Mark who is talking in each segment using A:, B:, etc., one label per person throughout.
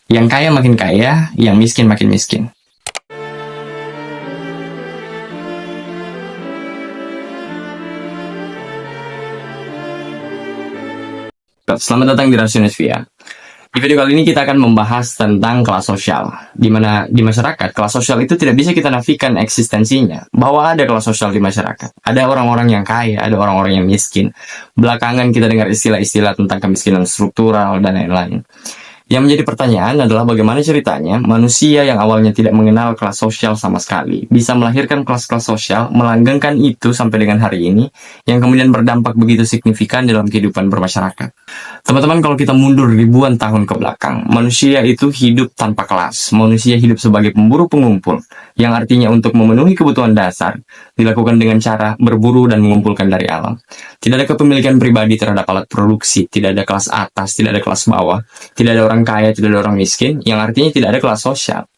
A: Yang kaya makin kaya, yang miskin makin miskin. Selamat datang di Rasionis Via. Di video kali ini kita akan membahas tentang kelas sosial, di mana di masyarakat kelas sosial itu tidak bisa kita nafikan eksistensinya, bahwa ada kelas sosial di masyarakat. Ada orang-orang yang kaya, ada orang-orang yang miskin. Belakangan kita dengar istilah-istilah tentang kemiskinan struktural dan lain-lain. Yang menjadi pertanyaan adalah bagaimana ceritanya manusia yang awalnya tidak mengenal kelas sosial sama sekali bisa melahirkan kelas-kelas sosial, melanggengkan itu sampai dengan hari ini, yang kemudian berdampak begitu signifikan dalam kehidupan bermasyarakat. Teman-teman, kalau kita mundur ribuan tahun ke belakang, manusia itu hidup tanpa kelas. Manusia hidup sebagai pemburu pengumpul, yang artinya untuk memenuhi kebutuhan dasar dilakukan dengan cara berburu dan mengumpulkan dari alam. Tidak ada kepemilikan pribadi terhadap alat produksi, tidak ada kelas atas, tidak ada kelas bawah, tidak ada orang kaya, tidak ada orang miskin, yang artinya tidak ada kelas sosial.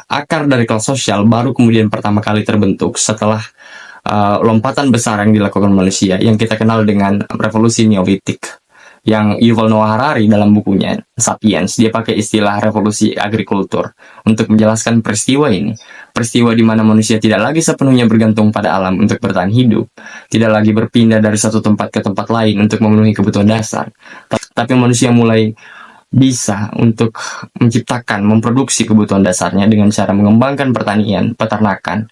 A: Akar dari kelas sosial baru kemudian pertama kali terbentuk setelah lompatan besar yang dilakukan manusia, yang kita kenal dengan revolusi Neolitik. Yang Yuval Noah Harari dalam bukunya Sapiens, dia pakai istilah revolusi agrikultur untuk menjelaskan peristiwa ini. Peristiwa di mana manusia tidak lagi sepenuhnya bergantung pada alam untuk bertahan hidup, tidak lagi berpindah dari satu tempat ke tempat lain untuk memenuhi kebutuhan dasar, tapi manusia mulai bisa untuk menciptakan, memproduksi kebutuhan dasarnya dengan cara mengembangkan pertanian, peternakan.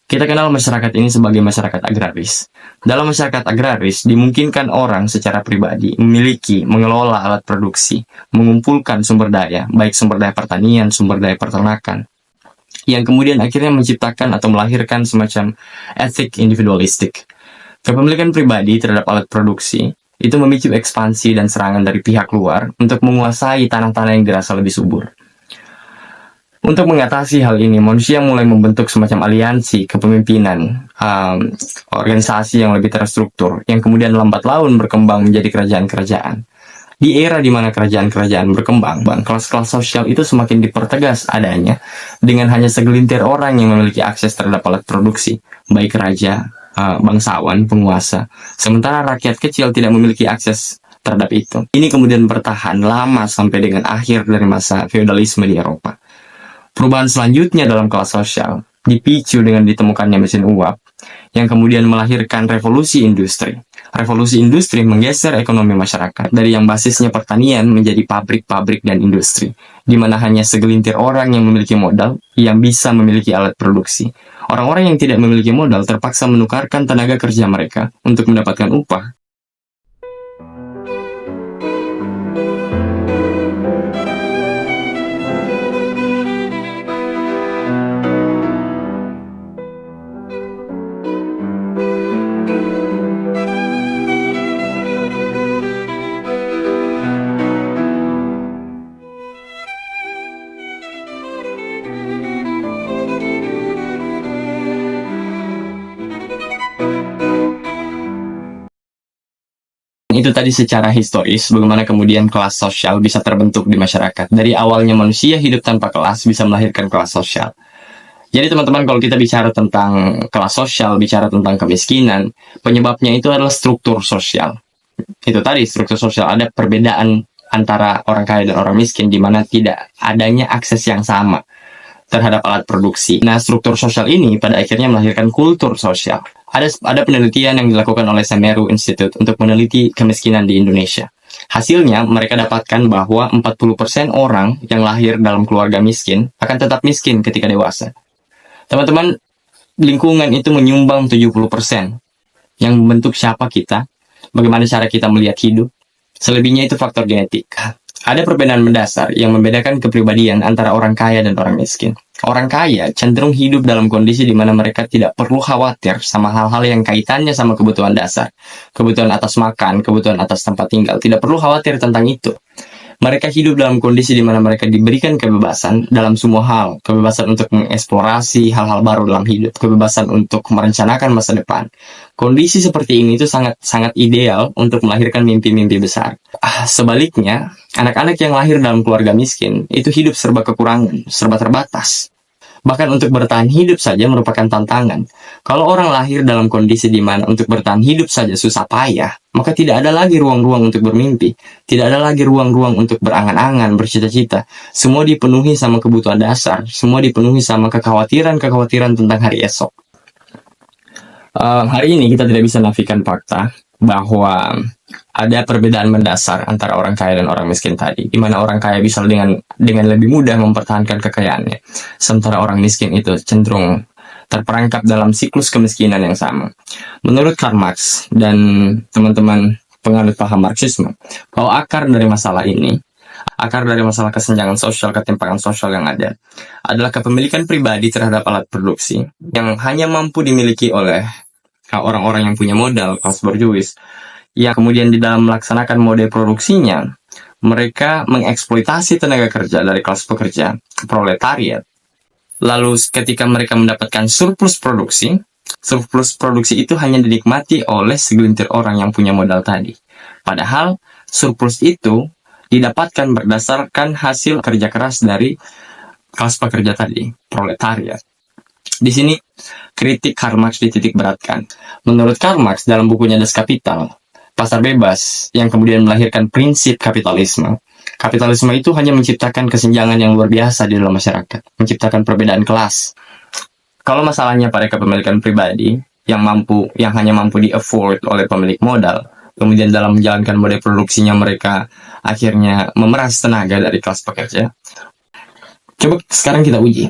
A: Kita kenal masyarakat ini sebagai masyarakat agraris. Dalam masyarakat agraris, dimungkinkan orang secara pribadi memiliki, mengelola alat produksi, mengumpulkan sumber daya, baik sumber daya pertanian, sumber daya peternakan, yang kemudian akhirnya menciptakan atau melahirkan semacam etik individualistik. Kepemilikan pribadi terhadap alat produksi itu memicu ekspansi dan serangan dari pihak luar untuk menguasai tanah-tanah yang dirasa lebih subur. Untuk mengatasi hal ini, manusia mulai membentuk semacam aliansi kepemimpinan, organisasi yang lebih terstruktur, yang kemudian lambat laun berkembang menjadi kerajaan-kerajaan. Di era di mana kerajaan-kerajaan berkembang, kelas-kelas sosial itu semakin dipertegas adanya dengan hanya segelintir orang yang memiliki akses terhadap alat produksi, baik raja, bangsawan, penguasa, sementara rakyat kecil tidak memiliki akses terhadap itu. Ini kemudian bertahan lama sampai dengan akhir dari masa feodalisme di Eropa. Perubahan selanjutnya dalam kelas sosial dipicu dengan ditemukannya mesin uap, yang kemudian melahirkan revolusi industri. Revolusi industri menggeser ekonomi masyarakat dari yang basisnya pertanian menjadi pabrik-pabrik dan industri, di mana hanya segelintir orang yang memiliki modal yang bisa memiliki alat produksi. Orang-orang yang tidak memiliki modal terpaksa menukarkan tenaga kerja mereka untuk mendapatkan upah. Itu tadi secara historis bagaimana kemudian kelas sosial bisa terbentuk di masyarakat. Dari awalnya manusia hidup tanpa kelas bisa melahirkan kelas sosial. Jadi teman-teman, kalau kita bicara tentang kelas sosial, bicara tentang kemiskinan, penyebabnya itu adalah struktur sosial. Itu tadi, struktur sosial, ada perbedaan antara orang kaya dan orang miskin, di mana tidak adanya akses yang sama terhadap alat produksi. Nah, struktur sosial ini pada akhirnya melahirkan kultur sosial. Ada penelitian yang dilakukan oleh Semeru Institute untuk meneliti kemiskinan di Indonesia. Hasilnya, mereka dapatkan bahwa 40% orang yang lahir dalam keluarga miskin akan tetap miskin ketika dewasa. Teman-teman, lingkungan itu menyumbang 70%, yang membentuk siapa kita, bagaimana cara kita melihat hidup. Selebihnya itu faktor genetik. Ada perbedaan mendasar yang membedakan kepribadian antara orang kaya dan orang miskin. Orang kaya cenderung hidup dalam kondisi di mana mereka tidak perlu khawatir sama hal-hal yang kaitannya sama kebutuhan dasar. Kebutuhan atas makan, kebutuhan atas tempat tinggal. Tidak perlu khawatir tentang itu. Mereka hidup dalam kondisi di mana mereka diberikan kebebasan dalam semua hal. Kebebasan untuk mengeksplorasi hal-hal baru dalam hidup. Kebebasan untuk merencanakan masa depan. Kondisi seperti ini itu sangat ideal untuk melahirkan mimpi-mimpi besar. Sebaliknya, anak-anak yang lahir dalam keluarga miskin itu hidup serba kekurangan, serba terbatas. Bahkan untuk bertahan hidup saja merupakan tantangan. Kalau orang lahir dalam kondisi di mana untuk bertahan hidup saja susah payah, maka tidak ada lagi ruang-ruang untuk bermimpi. Tidak ada lagi ruang-ruang untuk berangan-angan, bercita-cita. Semua dipenuhi sama kebutuhan dasar. Semua dipenuhi sama kekhawatiran-kekhawatiran tentang hari esok. Hari ini kita tidak bisa nafikan fakta bahwa ada perbedaan mendasar antara orang kaya dan orang miskin tadi, di mana orang kaya bisa dengan lebih mudah mempertahankan kekayaannya, sementara orang miskin itu cenderung terperangkap dalam siklus kemiskinan yang sama. Menurut Karl Marx dan teman-teman penganut paham Marxisme, bahwa akar dari masalah kesenjangan sosial, ketimpangan sosial yang ada adalah kepemilikan pribadi terhadap alat produksi yang hanya mampu dimiliki oleh orang-orang yang punya modal, kelas borjuis, yang kemudian di dalam melaksanakan mode produksinya, mereka mengeksploitasi tenaga kerja dari kelas pekerja, proletariat. Lalu ketika mereka mendapatkan surplus produksi itu hanya dinikmati oleh segelintir orang yang punya modal tadi. Padahal surplus itu didapatkan berdasarkan hasil kerja keras dari kelas pekerja tadi, proletariat. Di sini kritik Karl Marx dititik beratkan. Menurut Karl Marx dalam bukunya Das Kapital, pasar bebas yang kemudian melahirkan prinsip kapitalisme. Kapitalisme itu hanya menciptakan kesenjangan yang luar biasa di dalam masyarakat, menciptakan perbedaan kelas. Kalau masalahnya pada kepemilikan pribadi yang hanya mampu di-afford oleh pemilik modal, kemudian dalam menjalankan mode produksinya mereka akhirnya memeras tenaga dari kelas pekerja. Coba sekarang kita uji.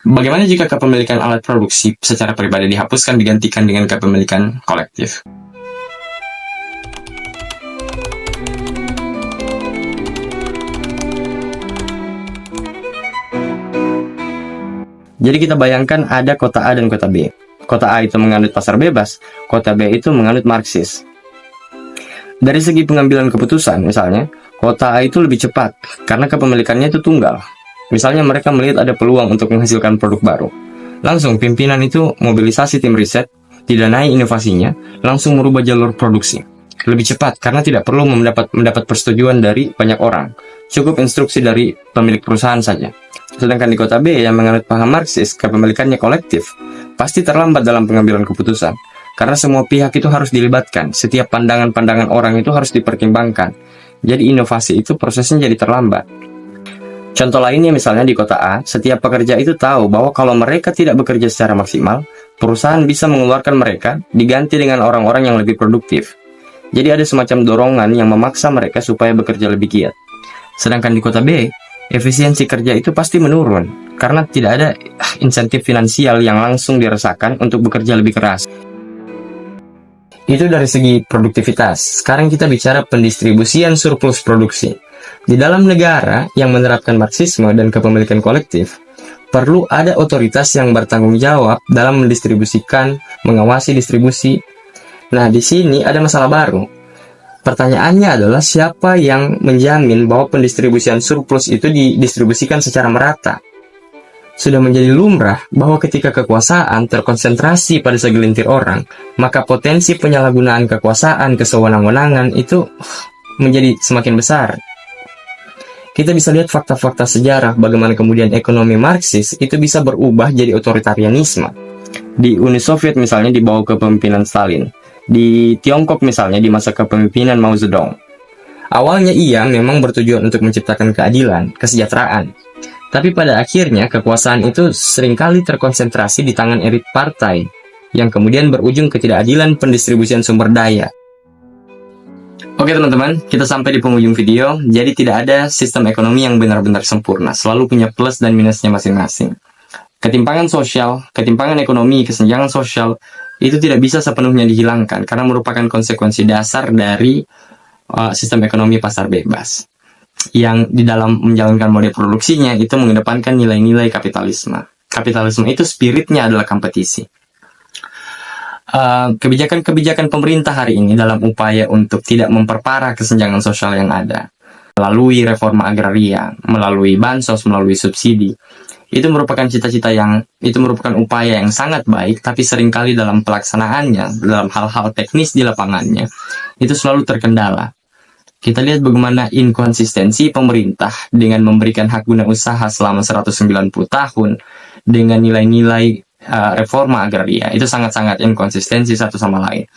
A: Bagaimana jika kepemilikan alat produksi secara pribadi dihapuskan digantikan dengan kepemilikan kolektif? Jadi kita bayangkan ada kota A dan kota B. Kota A itu menganut pasar bebas, kota B itu menganut Marxis. Dari segi pengambilan keputusan misalnya, kota A itu lebih cepat karena kepemilikannya itu tunggal. Misalnya mereka melihat ada peluang untuk menghasilkan produk baru. Langsung pimpinan itu mobilisasi tim riset, didanai inovasinya, langsung merubah jalur produksi. Lebih cepat karena tidak perlu mendapat persetujuan dari banyak orang. Cukup instruksi dari pemilik perusahaan saja. Sedangkan di kota B yang menganut paham Marxis, kepemilikannya kolektif, pasti terlambat dalam pengambilan keputusan. Karena semua pihak itu harus dilibatkan, setiap pandangan-pandangan orang itu harus dipertimbangkan. Jadi inovasi itu prosesnya jadi terlambat. Contoh lainnya misalnya di kota A, setiap pekerja itu tahu bahwa kalau mereka tidak bekerja secara maksimal, perusahaan bisa mengeluarkan mereka diganti dengan orang-orang yang lebih produktif. Jadi ada semacam dorongan yang memaksa mereka supaya bekerja lebih giat. Sedangkan di kota B, efisiensi kerja itu pasti menurun, karena tidak ada insentif finansial yang langsung dirasakan untuk bekerja lebih keras. Itu dari segi produktivitas. Sekarang kita bicara pendistribusian surplus produksi. Di dalam negara yang menerapkan Marxisme dan kepemilikan kolektif, perlu ada otoritas yang bertanggung jawab dalam mendistribusikan, mengawasi distribusi. Nah, di sini ada masalah baru. Pertanyaannya adalah siapa yang menjamin bahwa pendistribusian surplus itu didistribusikan secara merata? Sudah menjadi lumrah bahwa ketika kekuasaan terkonsentrasi pada segelintir orang, maka potensi penyalahgunaan kekuasaan, kesewenang-wenangan itu menjadi semakin besar. Kita bisa lihat fakta-fakta sejarah bagaimana kemudian ekonomi Marxis itu bisa berubah jadi otoritarianisme. Di Uni Soviet misalnya di bawah kepemimpinan Stalin. Di Tiongkok misalnya di masa kepemimpinan Mao Zedong. Awalnya ia memang bertujuan untuk menciptakan keadilan, kesejahteraan. Tapi pada akhirnya kekuasaan itu seringkali terkonsentrasi di tangan elit partai yang kemudian berujung ketidakadilan pendistribusian sumber daya. Oke teman-teman, kita sampai di penghujung video. Jadi tidak ada sistem ekonomi yang benar-benar sempurna, selalu punya plus dan minusnya masing-masing. Ketimpangan sosial, ketimpangan ekonomi, kesenjangan sosial itu tidak bisa sepenuhnya dihilangkan karena merupakan konsekuensi dasar dari sistem ekonomi pasar bebas yang di dalam menjalankan mode produksinya itu mengedepankan nilai-nilai kapitalisme. Kapitalisme itu spiritnya adalah kompetisi. Kebijakan-kebijakan pemerintah hari ini dalam upaya untuk tidak memperparah kesenjangan sosial yang ada melalui reforma agraria, melalui bansos, melalui subsidi, itu merupakan merupakan upaya yang sangat baik, tapi seringkali dalam pelaksanaannya, dalam hal-hal teknis di lapangannya, itu selalu terkendala. Kita lihat bagaimana inkonsistensi pemerintah dengan memberikan hak guna usaha selama 190 tahun, dengan nilai-nilai reforma agraria itu sangat-sangat inkonsistensi satu sama lain.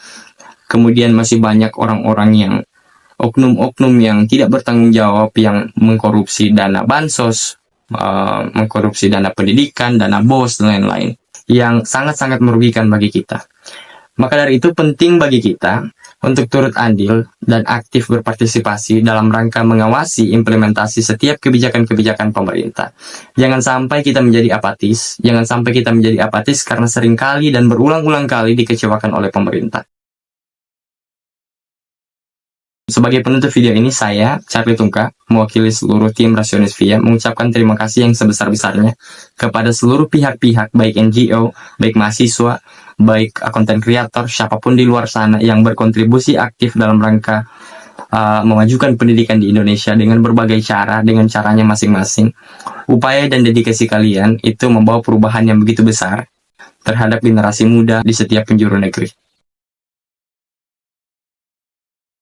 A: Kemudian masih banyak orang-orang yang oknum-oknum yang tidak bertanggung jawab, yang mengkorupsi dana bansos, mengkorupsi dana pendidikan, dana BOS, dan lain-lain, yang sangat-sangat merugikan bagi kita. Maka dari itu penting bagi kita untuk turut andil dan aktif berpartisipasi dalam rangka mengawasi implementasi setiap kebijakan-kebijakan pemerintah. Jangan sampai kita menjadi apatis, karena seringkali dan berulang-ulang kali dikecewakan oleh pemerintah. Sebagai penutup video ini, saya, Charlie Tungka, mewakili seluruh tim Rasionis Via, mengucapkan terima kasih yang sebesar-besarnya kepada seluruh pihak-pihak, baik NGO, baik mahasiswa, baik konten kreator, siapapun di luar sana yang berkontribusi aktif dalam rangka memajukan pendidikan di Indonesia dengan berbagai cara, dengan caranya masing-masing. Upaya dan dedikasi kalian itu membawa perubahan yang begitu besar terhadap generasi muda di setiap penjuru negeri.